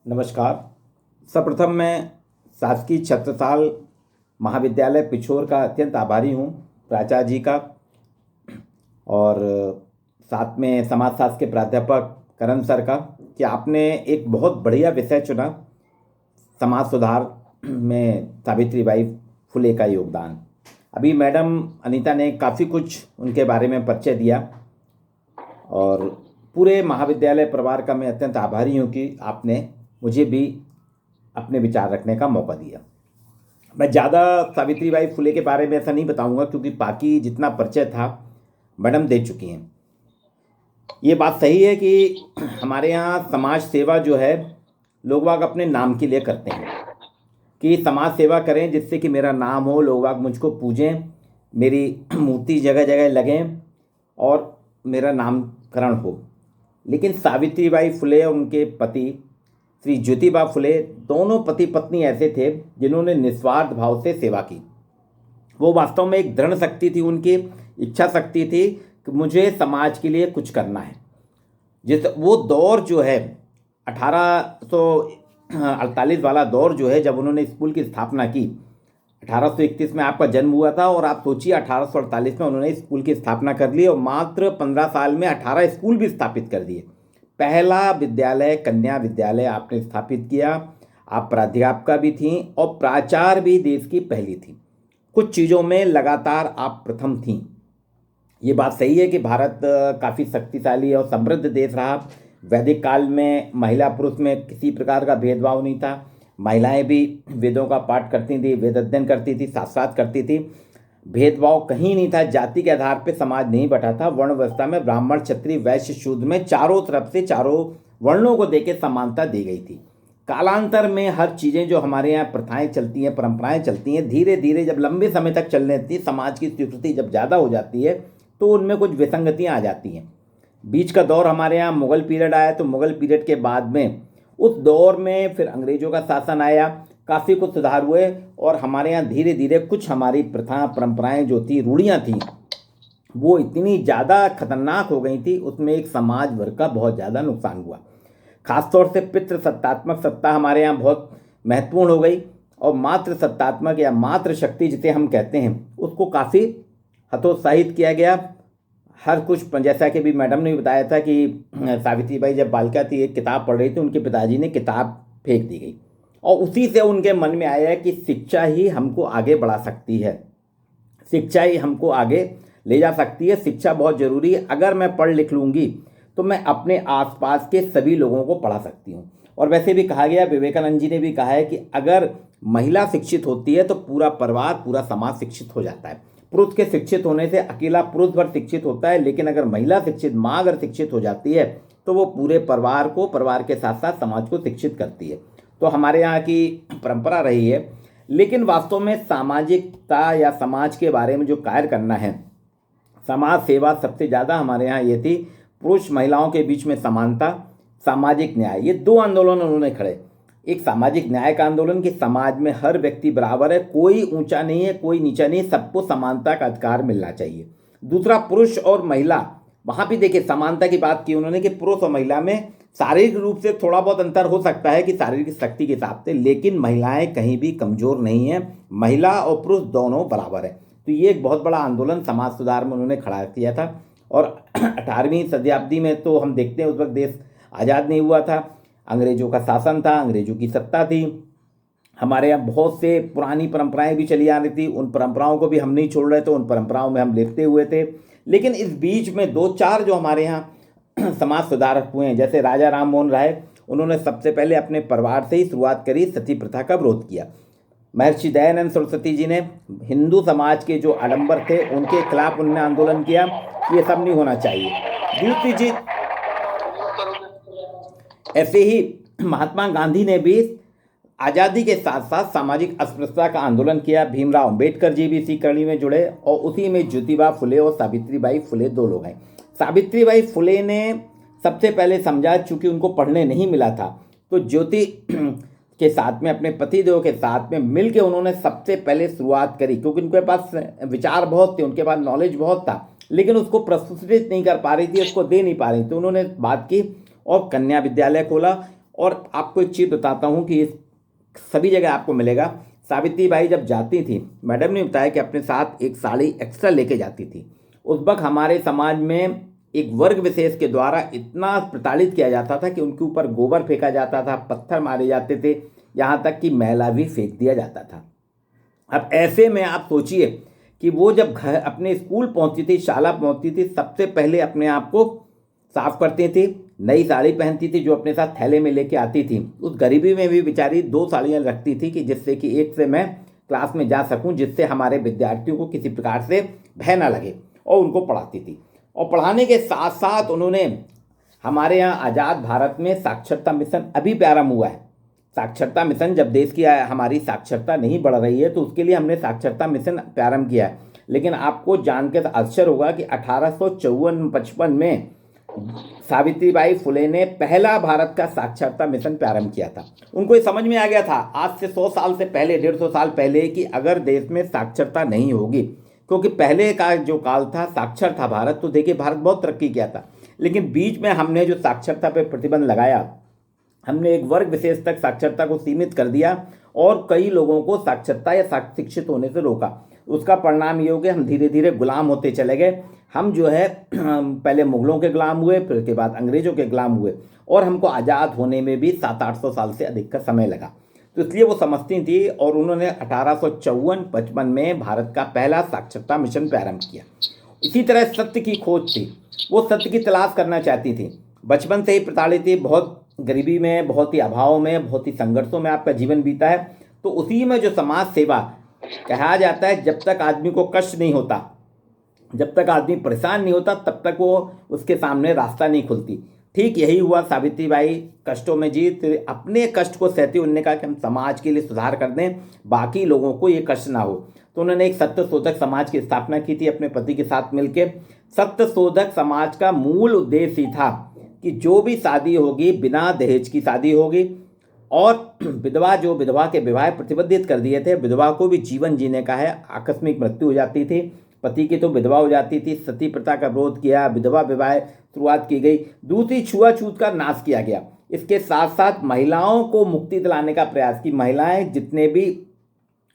नमस्कार। सर्वप्रथम मैं शासकीय छत्रसाल महाविद्यालय पिछोर का अत्यंत आभारी हूँ, प्राचार्य जी का, और साथ में समाजशास्त्र के प्राध्यापक करण सर का, कि आपने एक बहुत बढ़िया विषय चुना, समाज सुधार में सावित्रीबाई फुले का योगदान। अभी मैडम अनीता ने काफ़ी कुछ उनके बारे में परिचय दिया और पूरे महाविद्यालय परिवार का मैं अत्यंत आभारी हूँ कि आपने मुझे भी अपने विचार रखने का मौका दिया। मैं ज़्यादा सावित्रीबाई फुले के बारे में ऐसा नहीं बताऊंगा, क्योंकि बाकी जितना परिचय था मैडम दे चुकी हैं। ये बात सही है कि हमारे यहाँ समाज सेवा जो है लोग बाग अपने नाम के लिए करते हैं, कि समाज सेवा करें जिससे कि मेरा नाम हो, लोग बाग मुझको पूजें, मेरी मूर्ति जगह जगह लगें और मेरा नामकरण हो। लेकिन सावित्रीबाई फुले और उनके पति श्री ज्योतिबा फुले दोनों पति पत्नी ऐसे थे जिन्होंने निस्वार्थ भाव से सेवा की। वो वास्तव में एक दृढ़ शक्ति थी, उनकी इच्छा शक्ति थी कि मुझे समाज के लिए कुछ करना है। जिस वो दौर जो है 1848 वाला दौर जो है, जब उन्होंने स्कूल की स्थापना की, 1831 में आपका जन्म हुआ था और आप सोचिए 1848 में उन्होंने स्कूल की स्थापना कर ली और मात्र 15 साल में 18 स्कूल भी स्थापित कर दिए। पहला विद्यालय कन्या विद्यालय आपने स्थापित किया। आप प्राध्यापिका भी थीं और प्राचार्य भी देश की पहली थी। कुछ चीज़ों में लगातार आप प्रथम थीं। ये बात सही है कि भारत काफ़ी शक्तिशाली और समृद्ध देश रहा। वैदिक काल में महिला पुरुष में किसी प्रकार का भेदभाव नहीं था। महिलाएं भी वेदों का पाठ करती थी, वेद अध्ययन करती थी, शास्त्रार्थ करती थी। भेदभाव कहीं नहीं था। जाति के आधार पर समाज नहीं बटा था। वर्ण व्यवस्था में ब्राह्मण, क्षत्रिय, वैश्य, शूद्र में चारों तरफ से चारों वर्णों को देकर समानता दी गई थी। कालांतर में हर चीज़ें जो हमारे यहाँ प्रथाएं चलती हैं, परंपराएं चलती हैं, धीरे धीरे जब लंबे समय तक चलने थी, समाज की स्वीकृति जब ज़्यादा हो जाती है तो उनमें कुछ विसंगतियाँ आ जाती हैं। बीच का दौर हमारे यहाँ मुगल पीरियड आया, तो मुगल पीरियड के बाद में उस दौर में फिर अंग्रेजों का शासन आया, काफ़ी कुछ सुधार हुए और हमारे यहाँ धीरे धीरे कुछ हमारी प्रथा परंपराएं जो थी, रूढ़ियाँ थीं, वो इतनी ज़्यादा खतरनाक हो गई थी, उसमें एक समाज वर्ग का बहुत ज़्यादा नुकसान हुआ। खासतौर से पितृ सत्तात्मक सत्ता हमारे यहाँ बहुत महत्वपूर्ण हो गई और मातृ सत्तात्मक या मातृ शक्ति जिसे हम कहते हैं, उसको काफ़ी हतोत्साहित किया गया। हर कुछ, जैसा कि भी मैडम ने बताया था कि सावित्रीबाई जब बालिका थी, एक किताब पढ़ रही थी, उनके पिताजी ने किताब फेंक दी गई और उसी से उनके मन में आया कि शिक्षा ही हमको आगे बढ़ा सकती है, शिक्षा ही हमको आगे ले जा सकती है, शिक्षा बहुत ज़रूरी है। अगर मैं पढ़ लिख लूँगी तो मैं अपने आसपास के सभी लोगों को पढ़ा सकती हूँ। और वैसे भी कहा गया, विवेकानंद जी ने भी कहा है कि अगर महिला शिक्षित होती है तो पूरा परिवार, पूरा समाज शिक्षित हो जाता है। पुरुष के शिक्षित होने से अकेला पुरुष भर शिक्षित होता है, लेकिन अगर महिला शिक्षित, माँ अगर शिक्षित हो जाती है तो वो पूरे परिवार को, परिवार के साथ साथ समाज को शिक्षित करती है। तो हमारे यहाँ की परंपरा रही है। लेकिन वास्तव में सामाजिकता या समाज के बारे में जो कार्य करना है, समाज सेवा सबसे ज़्यादा हमारे यहाँ ये थी। पुरुष महिलाओं के बीच में समानता, सामाजिक न्याय, ये दो आंदोलन उन्होंने खड़े। एक सामाजिक न्याय का आंदोलन कि समाज में हर व्यक्ति बराबर है, कोई ऊंचा नहीं है, कोई नीचा नहीं, सबको समानता का अधिकार मिलना चाहिए। दूसरा पुरुष और महिला, वहाँ भी देखिए समानता की बात की उन्होंने कि पुरुष और महिला में शारीरिक रूप से थोड़ा बहुत अंतर हो सकता है कि शारीरिक शक्ति के हिसाब से, लेकिन महिलाएं कहीं भी कमज़ोर नहीं हैं, महिला और पुरुष दोनों बराबर है। तो ये एक बहुत बड़ा आंदोलन समाज सुधार में उन्होंने खड़ा किया था। और 18वीं शताब्दी में तो हम देखते हैं उस वक्त देश आज़ाद नहीं हुआ था, अंग्रेजों का शासन था, अंग्रेजों की सत्ता थी। हमारे यहाँ बहुत से पुरानी परंपराएं भी चली आ रही थी, उन परंपराओं को भी हम नहीं छोड़ रहे थे, उन परंपराओं में हम लिपटे हुए थे। लेकिन इस बीच में दो चार जो हमारे यहाँ समाज सुधारक हुए हैं, जैसे राजा राम मोहन राय, उन्होंने सबसे पहले अपने परिवार से ही शुरुआत करी, सती प्रथा का विरोध किया। महर्षि दयानंद सरस्वती जी ने हिंदू समाज के जो आडंबर थे उनके खिलाफ उन्होंने आंदोलन किया कि ये सब नहीं होना चाहिए। दूसरी चीज, ऐसे ही महात्मा गांधी ने भी आज़ादी के साथ साथ सामाजिक अस्पृश्यता का आंदोलन किया। भीमराव अंबेडकर जी भी इसी कड़ी में जुड़े और उसी में ज्योतिबा फुले और सावित्रीबाई फुले दो लोग हैं। सावित्रीबाई फुले ने सबसे पहले समझा, चूंकि उनको पढ़ने नहीं मिला था, तो ज्योति के साथ में, अपने पतिदेव के साथ में मिल के उन्होंने सबसे पहले शुरुआत करी, क्योंकि उनके पास विचार बहुत थे, उनके पास नॉलेज बहुत था, लेकिन उसको प्रस्तुत नहीं कर पा रही थी, उसको दे नहीं पा रही। तो उन्होंने बात की और कन्या विद्यालय खोला और आपको एक चीज़ बताता हूँ कि सभी जगह आपको मिलेगा। सावित्री बाई जब जाती थी, मैडम ने बताया कि अपने साथ एक साड़ी एक्स्ट्रा लेके जाती थी। उस वक्त हमारे समाज में एक वर्ग विशेष के द्वारा इतना प्रताड़ित किया जाता था कि उनके ऊपर गोबर फेंका जाता था, पत्थर मारे जाते थे, यहाँ तक कि मैला भी फेंक दिया जाता था। अब ऐसे में आप सोचिए कि वो जब घर अपने स्कूल पहुंचती थी, शाला पहुंचती थी, सबसे पहले अपने आप को साफ करती थी, नई साड़ी पहनती थी जो अपने साथ थैले में लेके आती थी। उस गरीबी में भी बेचारी 2 साड़ियाँ रखती थी कि जिससे कि एक से मैं क्लास में जा सकूं, जिससे हमारे विद्यार्थियों को किसी प्रकार से भय ना लगे, और उनको पढ़ाती थी। और पढ़ाने के साथ साथ उन्होंने हमारे यहाँ आज़ाद भारत में साक्षरता मिशन अभी प्रारंभ हुआ है। साक्षरता मिशन, जब देश की हमारी साक्षरता नहीं बढ़ रही है तो उसके लिए हमने साक्षरता मिशन प्रारंभ किया है। लेकिन आपको जानकर आश्चर्य होगा कि 1854-55 में सावित्रीबाई फुले ने पहला भारत का साक्षरता मिशन प्रारंभ किया था। उनको ये समझ में आ गया था आज से 100 साल से पहले, 150 साल पहले, कि अगर देश में साक्षरता नहीं होगी, क्योंकि पहले का जो काल था साक्षर था भारत, तो देखिए भारत बहुत तरक्की किया था, लेकिन बीच में हमने जो साक्षरता पर प्रतिबंध लगाया, हमने एक वर्ग विशेष तक साक्षरता को सीमित कर दिया और कई लोगों को साक्षरता या शिक्षित होने से रोका। उसका परिणाम ये हो गया, हम धीरे धीरे गुलाम होते चले गए। हम जो है पहले मुगलों के गुलाम हुए, फिर उसके बाद अंग्रेजों के गुलाम हुए, और हमको आज़ाद होने में भी 700-800 साल से अधिक का समय लगा। तो इसलिए वो समझती थी, और उन्होंने 1854-55 में भारत का पहला साक्षरता मिशन प्रारंभ किया। इसी तरह सत्य की खोज थी, वो सत्य की तलाश करना चाहती थी। बचपन से ही प्रताड़ित थी, बहुत गरीबी में, बहुत ही अभाव में, बहुत ही संघर्षों में आपका जीवन बीता है। तो उसी में जो समाज सेवा कहा जाता है, जब तक आदमी को कष्ट नहीं होता, जब तक आदमी परेशान नहीं होता, तब तक वो उसके सामने रास्ता नहीं खुलती। ठीक यही हुआ। सावित्रीबाई कष्टों में जीत अपने कष्ट को सहते उन्होंने कहा कि हम समाज के लिए सुधार कर दें, बाकी लोगों को ये कष्ट ना हो। तो उन्होंने एक सत्य शोधक समाज की स्थापना की थी अपने पति के साथ मिलकर। सत्य शोधक समाज का मूल उद्देश्य ही था कि जो भी शादी होगी बिना दहेज की शादी होगी, और विधवा के विवाह प्रतिबंधित कर दिए थे। विधवा को भी जीवन जीने का है, आकस्मिक मृत्यु हो जाती थी, पति की तो विधवा हो जाती थी। सती प्रथा का विरोध किया, विधवा विवाह शुरुआत की गई। दूसरी, छुआछूत का नाश किया गया। इसके साथ साथ महिलाओं को मुक्ति दिलाने का प्रयास की। महिलाएं जितने भी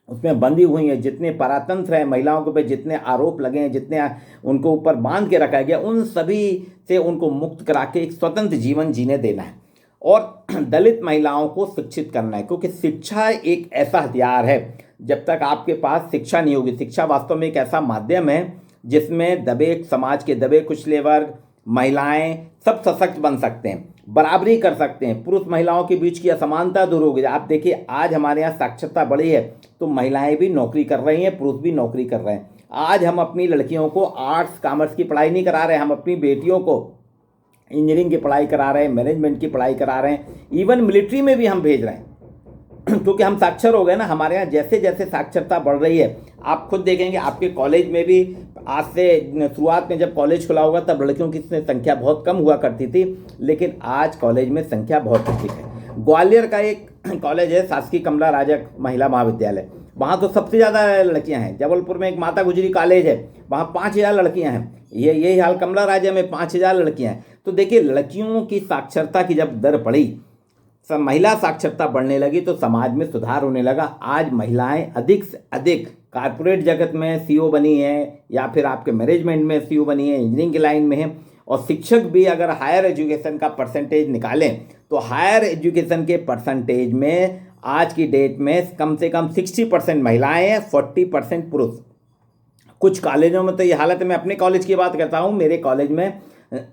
उसमें बंधी हुई हैं, जितने परातंत्र हैं, महिलाओं के ऊपर जितने आरोप लगे हैं, जितने उनको ऊपर बांध के रखा गया, उन सभी से उनको मुक्त करा के एक स्वतंत्र जीवन जीने देना है। और दलित महिलाओं को शिक्षित करना है, क्योंकि शिक्षा एक ऐसा हथियार है, जब तक आपके पास शिक्षा नहीं होगी। शिक्षा वास्तव में एक ऐसा माध्यम है जिसमें समाज के दबे कुचले वर्ग, महिलाएं सब सशक्त बन सकते हैं, बराबरी कर सकते हैं, पुरुष महिलाओं के बीच की असमानता दूर होगी। आप देखिए आज हमारे यहाँ साक्षरता बढ़ी है तो महिलाएं भी नौकरी कर रही हैं, पुरुष भी नौकरी कर रहे हैं। आज हम अपनी लड़कियों को आर्ट्स कॉमर्स की पढ़ाई नहीं करा रहे, हम अपनी बेटियों को इंजीनियरिंग की पढ़ाई करा रहे हैं, मैनेजमेंट की पढ़ाई करा रहे हैं, इवन मिलिट्री में भी हम भेज रहे हैं क्योंकि हम साक्षर हो गए ना। हमारे यहाँ जैसे जैसे साक्षरता बढ़ रही है, आप खुद देखेंगे आपके कॉलेज में भी आज से शुरुआत में जब कॉलेज खुला होगा तब लड़कियों की संख्या बहुत कम हुआ करती थी, लेकिन आज कॉलेज में संख्या बहुत अधिक है। ग्वालियर का एक कॉलेज है शासकीय कमला राजा महिला महाविद्यालय, वहाँ तो सबसे ज़्यादा लड़कियाँ हैं। जबलपुर में एक माता गुजरी कॉलेज है, वहाँ 5000 लड़कियाँ हैं। यही हाल कमला राजा में 5000 लड़कियाँ हैं। तो देखिए लड़कियों की साक्षरता की जब दर बढ़ी, सब महिला साक्षरता बढ़ने लगी, तो समाज में सुधार होने लगा। आज महिलाएं अधिक से अधिक कारपोरेट जगत में सीईओ बनी है, या फिर आपके मैनेजमेंट में सीईओ बनी है, इंजीनियरिंग की लाइन में है। और शिक्षक भी अगर हायर एजुकेशन का परसेंटेज निकालें तो हायर एजुकेशन के परसेंटेज में आज की डेट में कम से कम 60% महिलाएं हैं, 40% पुरुष। कुछ कॉलेजों में तो ये हालत है, मैं अपने कॉलेज की बात करता हूँ, मेरे कॉलेज में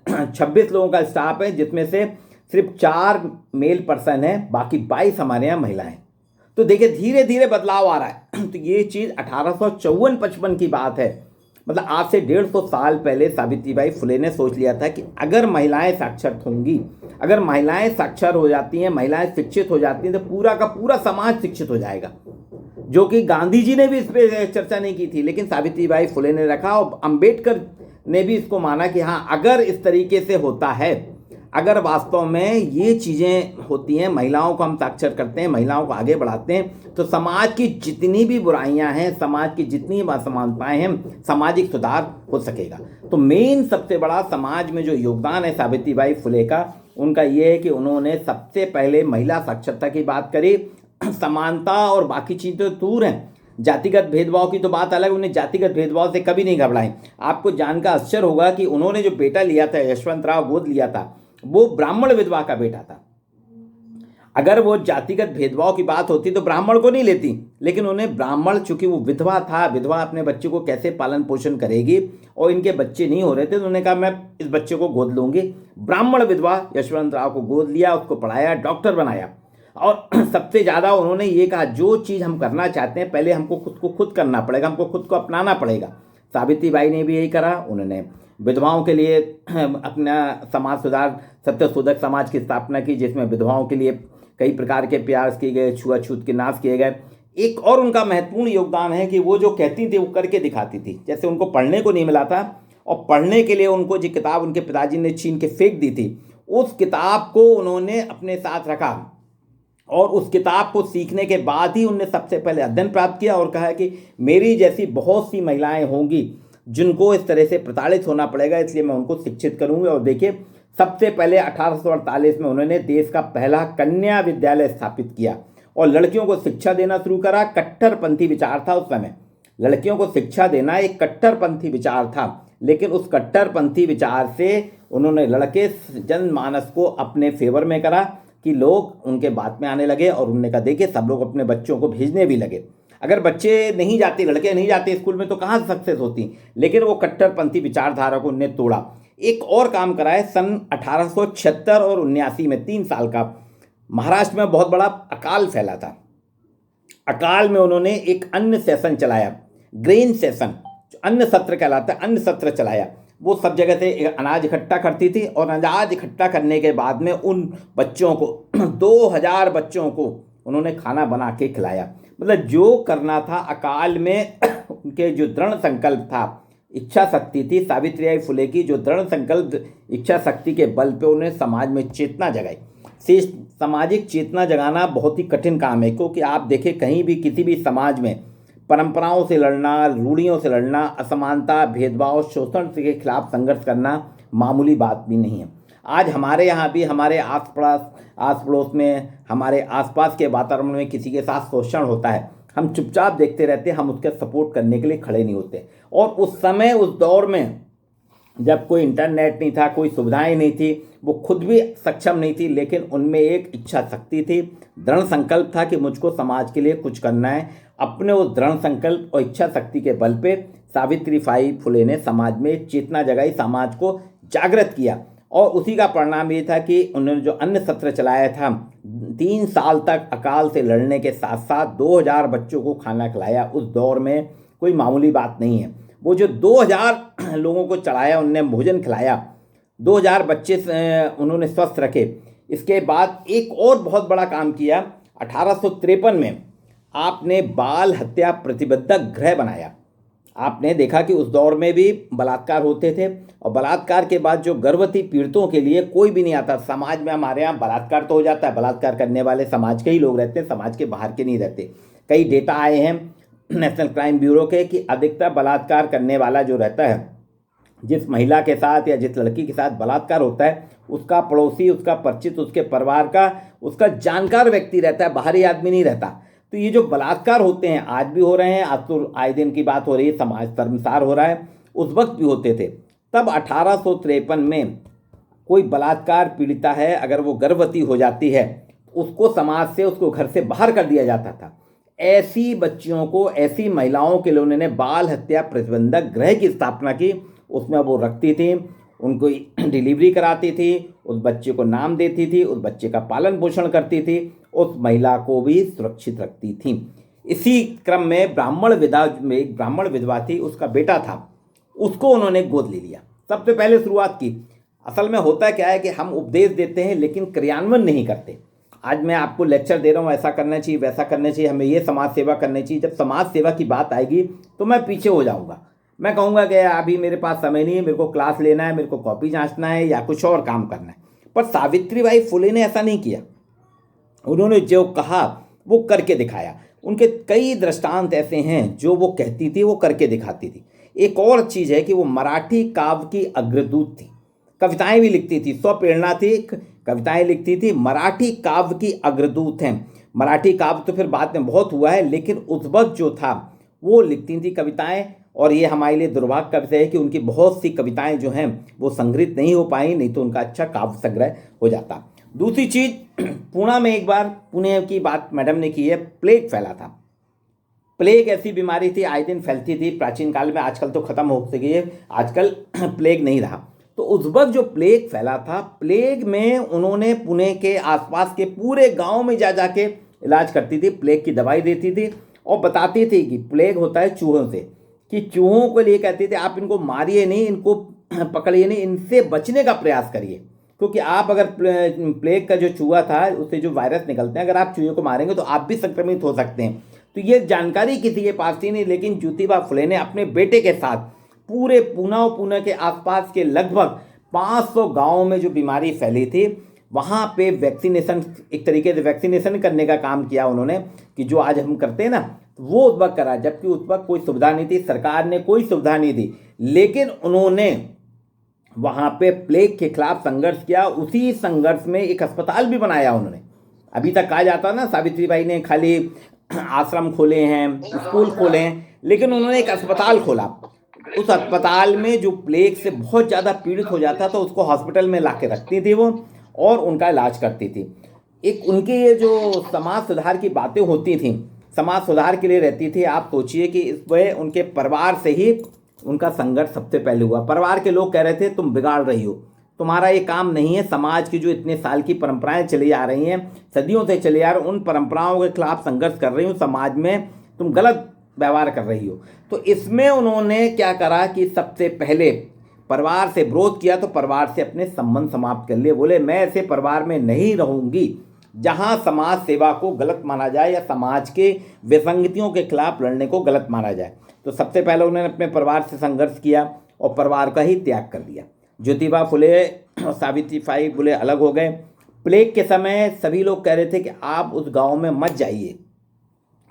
26 लोगों का स्टाफ है, जिसमें से सिर्फ 4 मेल पर्सन है, बाकी 22 हमारे यहाँ महिलाएं। तो देखिए धीरे धीरे बदलाव आ रहा है। तो ये चीज़ 1854-55 की बात है, मतलब आज से 150 साल पहले सावित्रीबाई फुले ने सोच लिया था कि अगर महिलाएं साक्षर होंगी, अगर महिलाएं साक्षर हो जाती हैं, महिलाएं शिक्षित हो जाती हैं, तो पूरा का पूरा समाज शिक्षित हो जाएगा। जो कि गांधी जी ने भी इस पर चर्चा नहीं की थी, लेकिन सावित्रीबाई फुले ने रखा, और अंबेडकर ने भी इसको माना कि हाँ अगर इस तरीके से होता है, अगर वास्तव में ये चीज़ें होती हैं, महिलाओं को हम साक्षर करते हैं, महिलाओं को आगे बढ़ाते हैं, तो समाज की जितनी भी बुराइयां हैं, समाज की जितनी असमानताएं हैं, सामाजिक सुधार हो सकेगा। तो मेन सबसे बड़ा समाज में जो योगदान है सावित्रीबाई फुले का, उनका ये है कि उन्होंने सबसे पहले महिला साक्षरता की बात करी। समानता और बाकी चीज़ें तो दूर हैं, जातिगत भेदभाव की तो बात अलग, उन्हें जातिगत भेदभाव से कभी नहीं घबराएं। आपको जानकर आश्चर्य होगा कि उन्होंने जो बेटा लिया था, यशवंतराव गोद लिया था, वो ब्राह्मण विधवा का बेटा था। अगर वो जातिगत भेदभाव की बात होती तो ब्राह्मण को नहीं लेती, लेकिन उन्हें ब्राह्मण, चूंकि वो विधवा था, विधवा अपने बच्चे को कैसे पालन पोषण करेगी और इनके बच्चे नहीं हो रहे थे, तो उन्होंने कहा मैं इस बच्चे को गोद लूंगी। ब्राह्मण विधवा यशवंतराव को गोद लिया, उसको पढ़ाया, डॉक्टर बनाया। और सबसे ज़्यादा उन्होंने ये कहा जो चीज़ हम करना चाहते हैं पहले हमको खुद को खुद करना पड़ेगा, हमको खुद को अपनाना पड़ेगा। सावित्रीबाई ने भी यही करा। उन्होंने विधवाओं के लिए अपना समाज सुधार सत्यशोधक समाज की स्थापना की, जिसमें विधवाओं के लिए कई प्रकार के प्रयास किए गए, छुआछूत के नाश किए गए। एक और उनका महत्वपूर्ण योगदान है कि वो जो कहती थी वो करके दिखाती थी। जैसे उनको पढ़ने को नहीं मिला था और पढ़ने के लिए उनको जो किताब उनके पिताजी ने छीन के फेंक दी थी, उस किताब को उन्होंने अपने साथ रखा और उस किताब को सीखने के बाद ही उनने सबसे पहले अध्ययन प्राप्त किया और कहा कि मेरी जैसी बहुत सी महिलाएं होंगी जिनको इस तरह से प्रताड़ित होना पड़ेगा, इसलिए मैं उनको शिक्षित करूंगी। और देखिए, सबसे पहले 1848 में उन्होंने देश का पहला कन्या विद्यालय स्थापित किया और लड़कियों को शिक्षा देना शुरू करा। कट्टरपंथी विचार था उस समय, लड़कियों को शिक्षा देना एक कट्टरपंथी विचार था, लेकिन उस कट्टरपंथी विचार से उन्होंने लड़के जनमानस को अपने फेवर में करा कि लोग उनके बात में आने लगे और उन्होंने कहा देखिए सब लोग अपने बच्चों को भेजने भी लगे। अगर बच्चे नहीं जाते, लड़के नहीं जाते स्कूल में तो कहाँ सक्सेस होती, लेकिन वो कट्टरपंथी विचारधारा को उन्होंने तोड़ा। एक और काम करा है, सन 1876 और 79 में 3 साल का महाराष्ट्र में बहुत बड़ा अकाल फैला था। अकाल में उन्होंने एक अन्न सेशन चलाया, ग्रेन सेशन, अन्न सत्र कहलाता है, अन्न सत्र चलाया। वो सब जगह से अनाज इकट्ठा करती थी और अनाज इकट्ठा करने के बाद में उन बच्चों को 2000 बच्चों को उन्होंने खाना बना के खिलाया। मतलब जो करना था अकाल में उनके जो दृढ़ संकल्प था, इच्छा शक्ति थी, सावित्रीबाई फुले की जो दृढ़ संकल्प इच्छा शक्ति के बल पे उन्हें समाज में चेतना जगाई। सामाजिक चेतना जगाना बहुत ही कठिन काम है, क्योंकि आप देखें कहीं भी किसी भी समाज में परंपराओं से लड़ना, रूढ़ियों से लड़ना, असमानता, भेदभाव, शोषण के खिलाफ संघर्ष करना मामूली बात भी नहीं है। आज हमारे यहाँ भी हमारे आस पड़ोस में, हमारे आसपास के वातावरण में किसी के साथ शोषण होता है, हम चुपचाप देखते रहते हैं, हम उसका सपोर्ट करने के लिए खड़े नहीं होते। और उस समय, उस दौर में जब कोई इंटरनेट नहीं था, कोई सुविधाएं नहीं थी, वो खुद भी सक्षम नहीं थी, लेकिन उनमें एक इच्छा शक्ति थी, दृढ़ संकल्प था कि मुझको समाज के लिए कुछ करना है। अपने उस दृढ़ संकल्प और इच्छा शक्ति के बल पे सावित्रीबाई फुले ने समाज में चेतना जगाई, समाज को जागृत किया। और उसी का परिणाम ये था कि उन्होंने जो अन्न सत्र चलाया था, 3 साल तक अकाल से लड़ने के साथ साथ 2000 बच्चों को खाना खिलाया। उस दौर में कोई मामूली बात नहीं है। वो जो 2000 लोगों को चढ़ाया, उनने भोजन खिलाया, 2000 बच्चे उन्होंने स्वस्थ रखे। इसके बाद एक और बहुत बड़ा काम किया, 1853 में आपने बाल हत्या प्रतिबंधक गृह बनाया। आपने देखा कि उस दौर में भी बलात्कार होते थे और बलात्कार के बाद जो गर्भवती पीड़ितों के लिए कोई भी नहीं आता। समाज में हमारे यहाँ बलात्कार तो हो जाता है, बलात्कार करने वाले समाज के ही लोग रहते हैं, समाज के बाहर के नहीं रहते। कई डेटा आए हैं नेशनल क्राइम ब्यूरो के कि अधिकतर बलात्कार करने वाला जो रहता है, जिस महिला के साथ या जिस लड़की के साथ बलात्कार होता है, उसका पड़ोसी, उसका परिचित, उसके परिवार का, उसका जानकार व्यक्ति रहता है, बाहरी आदमी नहीं रहता। तो ये जो बलात्कार होते हैं आज भी हो रहे हैं, आज तो आए दिन की बात हो रही है, समाज शर्मसार हो रहा है, उस वक्त भी होते थे। तब 1853 में कोई बलात्कार पीड़िता है, अगर वो गर्भवती हो जाती है, उसको समाज से, उसको घर से बाहर कर दिया जाता था। ऐसी बच्चियों को, ऐसी महिलाओं के लिए उन्होंने बाल हत्या प्रतिबंधक गृह की स्थापना की। उसमें वो रखती थी, उनको डिलीवरी कराती थी, उस बच्चे को नाम देती थी, उस बच्चे का पालन पोषण करती थी, उस महिला को भी सुरक्षित रखती थी। इसी क्रम में ब्राह्मण विधवा थी, उसका बेटा था, उसको उन्होंने गोद ले लिया। सबसे पहले शुरुआत की। असल में होता क्या है कि हम उपदेश देते हैं लेकिन क्रियान्वयन नहीं करते। आज मैं आपको लेक्चर दे रहा हूँ, ऐसा करना चाहिए, वैसा करना चाहिए, हमें ये समाज सेवा करनी चाहिए। जब समाज सेवा की बात आएगी तो मैं पीछे हो जाऊँगा, मैं कहूँगा कि अभी मेरे पास समय नहीं है, मेरे को क्लास लेना है, मेरे को कॉपी जांचना है या कुछ और काम करना है। पर सावित्रीबाई फुले ने ऐसा नहीं किया। उन्होंने जो कहा वो करके दिखाया। उनके कई दृष्टांत ऐसे हैं जो वो कहती थी वो करके दिखाती थी। एक और चीज़ है कि वो मराठी काव्य की अग्रदूत थी, कविताएं भी लिखती थी, स्वप्रेरणा थी। कविताएं लिखती थी, मराठी काव्य की अग्रदूत हैं। मराठी काव्य तो फिर बाद में बहुत हुआ है, लेकिन उस वक्त जो था वो लिखती थी कविताएं। और ये हमारे लिए दुर्भाग्य का विषय है कि उनकी बहुत सी कविताएं जो हैं वो संग्रहित नहीं हो पाई, नहीं तो उनका अच्छा काव्य संग्रह हो जाता। दूसरी चीज, पुणे में एक बार, पुणे की बात मैडम ने की है, प्लेग फैला था। प्लेग ऐसी बीमारी थी, आए दिन फैलती थी प्राचीन काल में, आजकल तो खत्म हो गई है, आजकल प्लेग नहीं रहा। तो उस वक्त जो प्लेग फैला था, प्लेग में उन्होंने पुणे के आसपास के पूरे गांव में जा जाके इलाज करती थी, प्लेग की दवाई देती थी और बताती थी कि प्लेग होता है चूहों से, कि चूहों को लिए कहती थी आप इनको मारिए नहीं, इनको पकड़िए नहीं, इनसे बचने का प्रयास करिए, क्योंकि आप अगर प्लेग का जो चूहा था उससे जो वायरस निकलते हैं, अगर आप चूहे को मारेंगे तो आप भी संक्रमित हो सकते हैं। तो ये जानकारी किसी के पास थी नहीं, लेकिन ज्योतिबा फुले ने अपने बेटे के साथ पूरे पुणे के आसपास के लगभग 500 गांवों में जो बीमारी फैली थी वहाँ पे वैक्सीनेशन, एक तरीके से वैक्सीनेशन करने का काम किया उन्होंने, कि जो आज हम करते हैं ना, वो उस वक्त करा, जबकि उस वक्त कोई सुविधा नहीं थी, सरकार ने कोई सुविधा नहीं दी, लेकिन उन्होंने वहाँ पे प्लेग के खिलाफ संघर्ष किया। उसी संघर्ष में एक अस्पताल भी बनाया उन्होंने। अभी तक कहा जाता है ना सावित्रीबाई ने खाली आश्रम खोले हैं, स्कूल खोले हैं, लेकिन उन्होंने एक अस्पताल खोला। उस अस्पताल में जो प्लेग से बहुत ज़्यादा पीड़ित हो जाता था उसको हॉस्पिटल में ला के रखती थी वो, और उनका इलाज करती थी। एक उनके ये जो समाज सुधार की बातें होती थी, समाज सुधार के लिए रहती थी। आप सोचिए कि इस वजह उनके परिवार से ही उनका संघर्ष सबसे पहले हुआ। परिवार के लोग कह रहे थे तुम बिगाड़ रही हो, तुम्हारा ये काम नहीं है, समाज की जो इतने साल की परंपराएं चली आ रही हैं, सदियों से चली आ रही, उन परंपराओं के खिलाफ संघर्ष कर रही हो, समाज में तुम गलत व्यवहार कर रही हो। तो इसमें उन्होंने क्या करा कि सबसे पहले परिवार से विरोध किया, तो परिवार से अपने संबंध समाप्त कर लिए। बोले मैं ऐसे परिवार में नहीं रहूंगी जहां समाज सेवा को गलत माना जाए या समाज के विसंगतियों के खिलाफ लड़ने को गलत माना जाए। तो सबसे पहले उन्होंने अपने परिवार से संघर्ष किया और परिवार का ही त्याग कर दिया। ज्योतिबा फुले और सावित्रीबाई फुले अलग हो गए। प्लेग के समय सभी लोग कह रहे थे कि आप उस गांव में मत जाइए,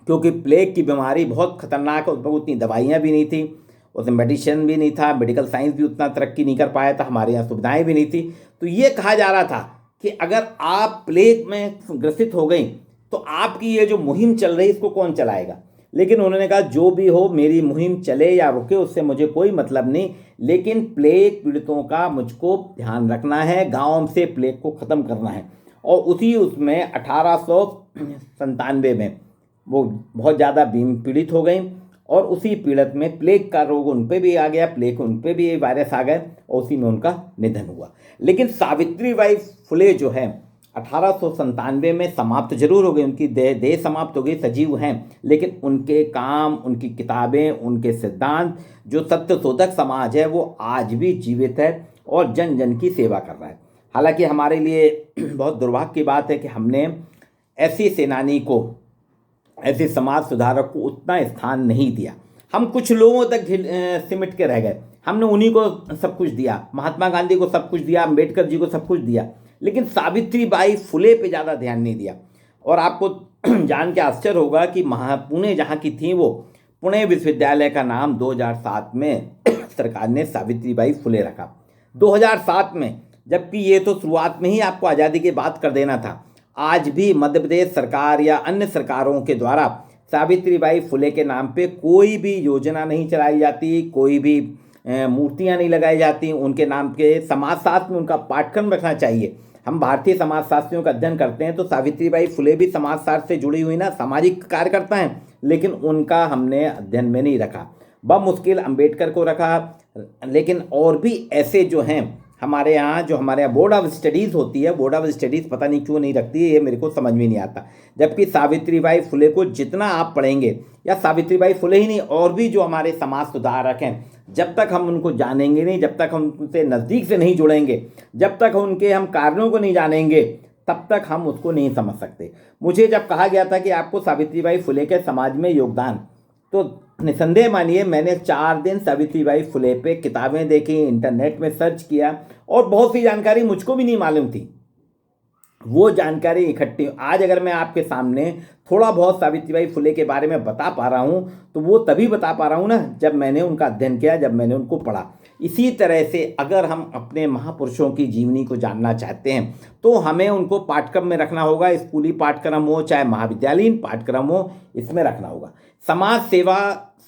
क्योंकि प्लेग की बीमारी बहुत खतरनाक है। उस पर उतनी दवाइयाँ भी नहीं थी, उसमें मेडिसिन भी नहीं था, मेडिकल साइंस भी उतना तरक्की नहीं कर पाया था, हमारे यहाँ सुविधाएं भी नहीं थी। तो ये कहा जा रहा था कि अगर आप प्लेग में ग्रसित हो गई तो आपकी ये जो मुहिम चल रही है इसको कौन चलाएगा। लेकिन उन्होंने कहा जो भी हो, मेरी मुहिम चले या रुके उससे मुझे कोई मतलब नहीं, लेकिन प्लेग पीड़ितों का मुझको ध्यान रखना है, गाँव से प्लेग को ख़त्म करना है। और उसी उसमें 1897 में वो बहुत ज़्यादा पीड़ित हो गई, और उसी पीड़ित में प्लेग का रोग उन पे भी आ गया, प्लेग उन पे भी वायरस आ गए, और उसी में उनका निधन हुआ। लेकिन सावित्रीबाई फुले जो है 1897 में समाप्त जरूर हो गई, उनकी देह समाप्त हो गई, सजीव हैं, लेकिन उनके काम, उनकी किताबें, उनके सिद्धांत, जो सत्य शोधक समाज है वो आज भी जीवित है और जन जन की सेवा कर रहा है। हालांकि हमारे लिए बहुत दुर्भाग्य की बात है कि हमने ऐसी सेनानी को, ऐसे समाज सुधारक को उतना स्थान नहीं दिया। हम कुछ लोगों तक सिमट के रह गए, हमने उन्हीं को सब कुछ दिया, महात्मा गांधी को सब कुछ दिया, अम्बेडकर जी को सब कुछ दिया, लेकिन सावित्रीबाई फुले पे ज़्यादा ध्यान नहीं दिया। और आपको जान के आश्चर्य होगा कि पुणे जहाँ की थी वो, पुणे विश्वविद्यालय का नाम 2007 में सरकार ने सावित्रीबाई फुले रखा। 2007 में, जबकि ये तो शुरुआत में ही आपको आज़ादी की बात कर देना था। आज भी मध्य प्रदेश सरकार या अन्य सरकारों के द्वारा सावित्रीबाई फुले के नाम पे कोई भी योजना नहीं चलाई जाती, कोई भी मूर्तियां नहीं लगाई जाती उनके नाम के। समाजशास्त्र में उनका पाठ्यक्रम रखना चाहिए। हम भारतीय समाजशास्त्रियों का अध्ययन करते हैं तो सावित्रीबाई फुले भी समाजशास्त्र से जुड़ी हुई ना, सामाजिक कार्यकर्ता हैं, लेकिन उनका हमने अध्ययन में नहीं रखा। बमुश्किल अम्बेडकर को रखा, लेकिन और भी ऐसे जो हैं हमारे यहाँ, जो हमारे यहाँ बोर्ड ऑफ स्टडीज़ होती है, बोर्ड ऑफ स्टडीज़ पता नहीं क्यों नहीं रखती है, ये मेरे को समझ में नहीं आता। जबकि सावित्रीबाई फुले को जितना आप पढ़ेंगे, या सावित्रीबाई फुले ही नहीं, और भी जो हमारे समाज सुधारक हैं, जब तक हम उनको जानेंगे नहीं, जब तक हम उनसे नज़दीक से नहीं जुड़ेंगे, जब तक उनके हम कार्यों को नहीं जानेंगे, तब तक हम उसको नहीं समझ सकते। मुझे जब कहा गया था कि आपको सावित्रीबाई फुले के समाज में योगदान, तो निसंदेह मानिए मैंने 4 दिन सावित्रीबाई फुले पे किताबें देखी, इंटरनेट में सर्च किया, और बहुत सी जानकारी मुझको भी नहीं मालूम थी। वो जानकारी इकट्ठी। आज अगर मैं आपके सामने थोड़ा बहुत सावित्रीबाई फुले के बारे में बता पा रहा हूँ तो वो तभी बता पा रहा हूँ ना जब मैंने उनका अध्ययन किया, जब मैंने उनको पढ़ा। इसी तरह से अगर हम अपने महापुरुषों की जीवनी को जानना चाहते हैं तो हमें उनको पाठ्यक्रम में रखना होगा, स्कूली पाठ्यक्रम हो चाहे महाविद्यालयीन पाठ्यक्रम हो, इसमें रखना होगा। समाज सेवा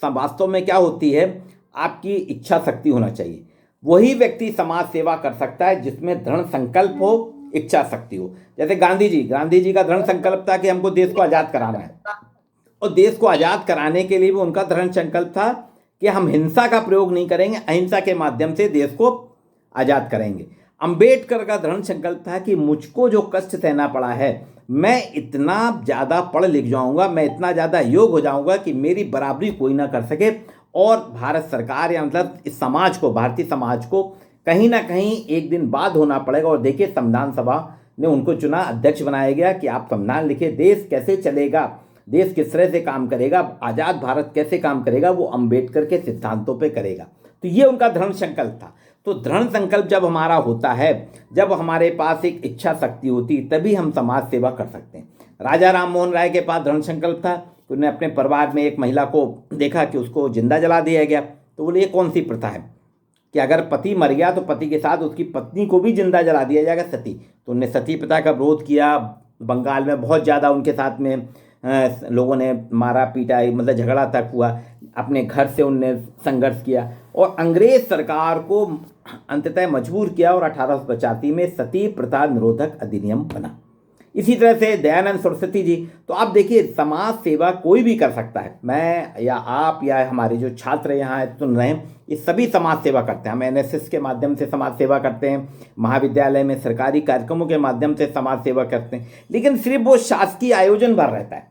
वास्तव में क्या होती है, आपकी इच्छा शक्ति होना चाहिए। वही व्यक्ति समाज सेवा कर सकता है जिसमें दृढ़ संकल्प हो, इच्छा शक्ति हो। जैसे गांधी जी का दृढ़ संकल्प था कि हमको देश को आज़ाद कराना है, और देश को आज़ाद कराने के लिए भी उनका दृढ़ संकल्प था कि हम हिंसा का प्रयोग नहीं करेंगे, अहिंसा के माध्यम से देश को आज़ाद करेंगे। अंबेडकर का दृढ़ संकल्प था कि मुझको जो कष्ट सहना पड़ा है, मैं इतना ज़्यादा पढ़ लिख जाऊंगा, मैं इतना ज़्यादा योग्य हो जाऊंगा कि मेरी बराबरी कोई ना कर सके, और भारत सरकार या मतलब इस समाज को, भारतीय समाज को कहीं ना कहीं एक दिन बाद होना पड़ेगा। और देखिए संविधान सभा ने उनको चुना, अध्यक्ष बनाया गया कि आप संविधान लिखे, देश कैसे चलेगा, देश किस तरह से काम करेगा, आज़ाद भारत कैसे काम करेगा, वो अंबेडकर के सिद्धांतों पे करेगा। तो ये उनका दृढ़ संकल्प था। तो दृढ़ संकल्प जब हमारा होता है, जब हमारे पास एक इच्छा शक्ति होती, तभी हम समाज सेवा कर सकते हैं। राजा राम मोहन राय के पास दृढ़ संकल्प था, उन्होंने अपने परिवार में एक महिला को देखा कि उसको जिंदा जला दिया गया, तो बोले ये कौन सी प्रथा है कि अगर पति मर गया तो पति के साथ उसकी पत्नी को भी जिंदा जला दिया जाएगा, सती। तो उन्होंने सती प्रथा का विरोध किया। बंगाल में बहुत ज़्यादा उनके साथ में लोगों ने मारा पीटा, मतलब झगड़ा तक हुआ। अपने घर से उनने संघर्ष किया और अंग्रेज सरकार को अंततः मजबूर किया, और 1885 में सती प्रथा निरोधक अधिनियम बना। इसी तरह से दयानंद सरस्वती जी। तो आप देखिए समाज सेवा कोई भी कर सकता है, मैं या आप या हमारे जो छात्र यहाँ सुन रहे हैं, ये सभी समाज सेवा करते हैं। हम एनएसएस के माध्यम से समाज सेवा करते हैं, महाविद्यालय में सरकारी कार्यक्रमों के माध्यम से समाज सेवा करते हैं, लेकिन सिर्फ वो शासकीय आयोजन भर रहता है,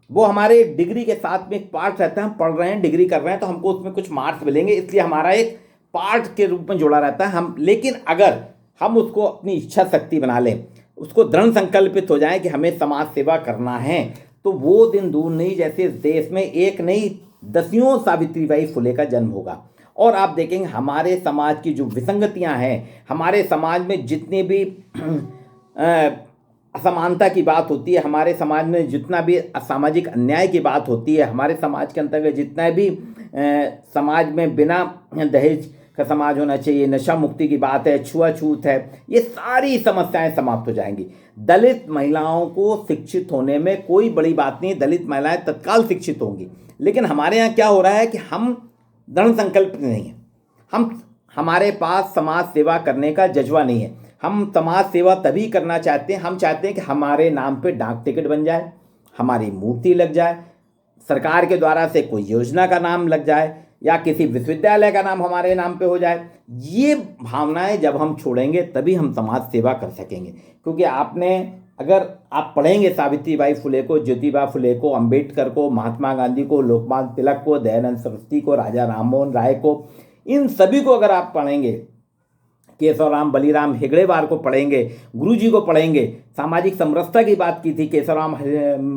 वो हमारे डिग्री के साथ में एक पार्ट रहता है। हम पढ़ रहे हैं, डिग्री कर रहे हैं, तो हमको उसमें कुछ मार्क्स मिलेंगे, इसलिए हमारा एक पार्ट के रूप में जुड़ा रहता है हम। लेकिन अगर हम उसको अपनी इच्छा शक्ति बना लें, उसको दृढ़ संकल्पित हो जाए कि हमें समाज सेवा करना है, तो वो दिन दूर नहीं जैसे इस देश में एक नहीं दसियों सावित्रीबाई फुले का जन्म होगा। और आप देखेंगे हमारे समाज की जो विसंगतियां हैं, हमारे समाज में जितनी भी असमानता की बात होती है, हमारे समाज में जितना भी असामाजिक अन्याय की बात होती है, हमारे समाज के अंतर्गत जितना भी समाज में बिना दहेज का समाज होना चाहिए, नशा मुक्ति की बात है, छुआछूत है, ये सारी समस्याएं समाप्त हो जाएंगी। दलित महिलाओं को शिक्षित होने में कोई बड़ी बात नहीं, दलित महिलाएं तत्काल शिक्षित होंगी। लेकिन हमारे यहाँ क्या हो रहा है कि हम दृढ़ संकल्प नहीं है, हमारे पास समाज सेवा करने का जज्बा नहीं है। हम समाज सेवा तभी करना चाहते हैं, हम चाहते हैं कि हमारे नाम पे डाक टिकट बन जाए, हमारी मूर्ति लग जाए, सरकार के द्वारा से कोई योजना का नाम लग जाए, या किसी विश्वविद्यालय का नाम हमारे नाम पे हो जाए। ये भावनाएं जब हम छोड़ेंगे तभी हम समाज सेवा कर सकेंगे। क्योंकि अगर आप पढ़ेंगे सावित्रीबाई फुले को, ज्योतिबा फुले को, अंबेडकर को, महात्मा गांधी को, लोकमान्य तिलक को, दयानंद सरस्वती को, राजा राममोहन राय को, इन सभी को अगर आप पढ़ेंगे, केशवराम बलीराम हेगड़ेवार को पढ़ेंगे, गुरुजी को पढ़ेंगे, सामाजिक समरसता की बात की थी केशवराम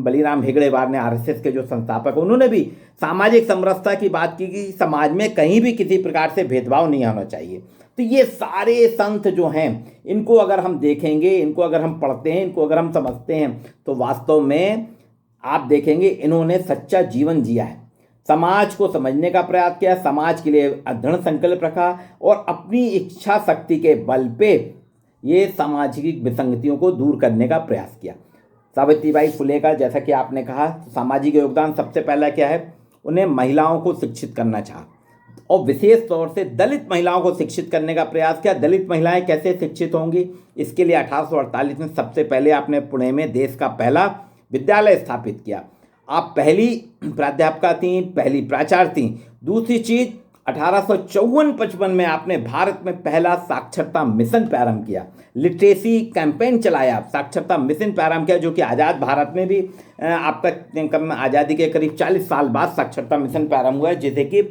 बलीराम हेगड़ेवार ने, आरएसएस के जो संस्थापक, उन्होंने भी सामाजिक समरसता की बात की कि समाज में कहीं भी किसी प्रकार से भेदभाव नहीं होना चाहिए। तो ये सारे संत जो हैं, इनको अगर हम देखेंगे, इनको अगर हम पढ़ते हैं, इनको अगर हम समझते हैं, तो वास्तव में आप देखेंगे इन्होंने सच्चा जीवन जिया है, समाज को समझने का प्रयास किया, समाज के लिए दृढ़ संकल्प रखा, और अपनी इच्छा शक्ति के बल पे ये सामाजिक विसंगतियों को दूर करने का प्रयास किया। सावित्रीबाई फुले का जैसा कि आपने कहा, सामाजिक योगदान सबसे पहला क्या है, उन्हें महिलाओं को शिक्षित करना चाहा, और विशेष तौर से दलित महिलाओं को शिक्षित करने का प्रयास किया। दलित महिलाएं कैसे शिक्षित होंगी, इसके लिए 1848 में सबसे पहले आपने पुणे में देश का पहला विद्यालय स्थापित किया। आप पहली प्राध्यापका थीं, पहली प्राचार्य थीं। दूसरी चीज़, 1854-55 में आपने भारत में पहला साक्षरता मिशन प्रारंभ किया, लिटरेसी कैंपेन चलाया, साक्षरता मिशन प्रारंभ किया, जो कि आज़ाद भारत में भी आप तक आज़ादी के करीब 40 साल बाद साक्षरता मिशन प्रारंभ हुआ है, जिसे कि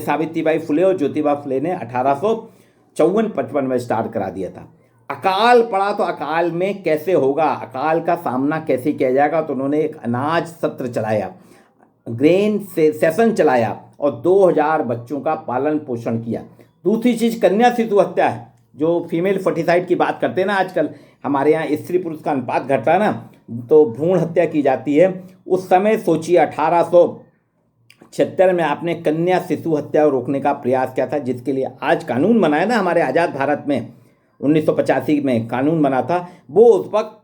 सावित्रीबाई फुले और ज्योतिबा फुले ने 1854-55 में स्टार्ट करा दिया था। अकाल पड़ा तो अकाल में कैसे होगा, अकाल का सामना कैसे किया जाएगा, तो उन्होंने एक अनाज सत्र चलाया, ग्रेन सेशन चलाया, और 2000 बच्चों का पालन पोषण किया। दूसरी चीज़ कन्या शिशु हत्या है, जो फीमेल फर्टिसाइड की बात करते हैं ना आजकल, हमारे यहाँ स्त्री पुरुष का अनुपात घटता है ना, तो भ्रूण हत्या की जाती है। उस समय सोचिए 1876 में आपने कन्या शिशु हत्या रोकने का प्रयास किया था, जिसके लिए आज कानून बना है ना हमारे आज़ाद भारत में, 1985 में कानून बना था। वो उस वक्त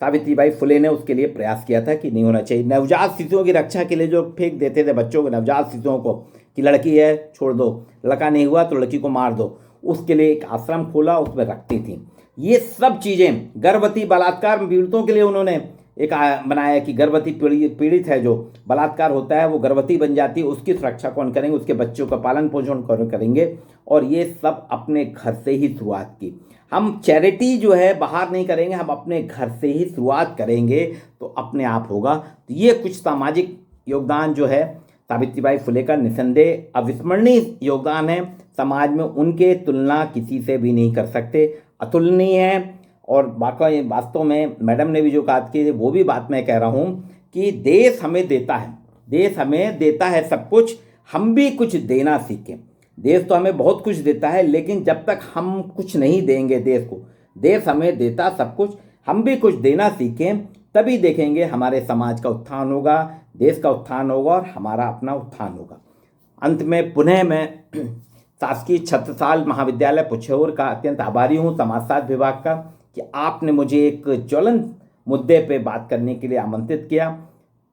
सावित्रीबाई फुले ने उसके लिए प्रयास किया था कि नहीं होना चाहिए। नवजात शिशुओं की रक्षा के लिए जो फेंक देते थे बच्चों को, नवजात शिशुओं को, कि लड़की है छोड़ दो, लड़का नहीं हुआ तो लड़की को मार दो, उसके लिए एक आश्रम खोला, उसमें रखती थी। ये सब चीज़ें गर्भवती बलात्कार पीड़ितों के लिए उन्होंने एक बनाया कि गर्भवती पीड़ित है जो बलात्कार होता है, वो गर्भवती बन जाती है, उसकी सुरक्षा कौन करेंगे, उसके बच्चों का पालन पोषण कौन करेंगे। और ये सब अपने घर से ही शुरुआत की। हम चैरिटी जो है बाहर नहीं करेंगे, हम अपने घर से ही शुरुआत करेंगे तो अपने आप होगा। तो ये कुछ सामाजिक योगदान जो है सावित्रीबाई फुले का निसंदेह अविस्मरणीय योगदान है। समाज में उनके तुलना किसी से भी नहीं कर सकते, अतुलनीय है। और बाकी वास्तव में मैडम ने भी जो बात की वो भी बात मैं कह रहा हूँ कि देश हमें देता है, देश हमें देता है सब कुछ, हम भी कुछ देना सीखें। देश तो हमें बहुत कुछ देता है, लेकिन जब तक हम कुछ नहीं देंगे देश को, देश हमें देता सब कुछ, हम भी कुछ देना सीखें, तभी देखेंगे हमारे समाज का उत्थान होगा, देश का उत्थान होगा और हमारा अपना उत्थान होगा। अंत में पुनः मैं शासकीय छत्रसाल महाविद्यालय पुछौर का अत्यंत आभारी हूँ, समाजशास्त्र विभाग का, कि आपने मुझे एक ज्वलंत मुद्दे पे बात करने के लिए आमंत्रित किया।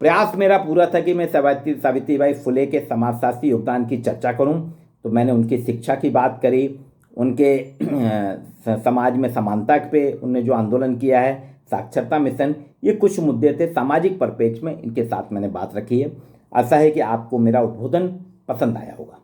प्रयास मेरा पूरा था कि मैं सावित्रीबाई फुले के समाजशास्त्री योगदान की चर्चा करूं, तो मैंने उनकी शिक्षा की बात करी, उनके समाज में समानता पे उन्होंने जो आंदोलन किया है, साक्षरता मिशन, ये कुछ मुद्दे थे सामाजिक परिप्रेक्ष्य में, इनके साथ मैंने बात रखी है। आशा है कि आपको मेरा उद्बोधन पसंद आया होगा।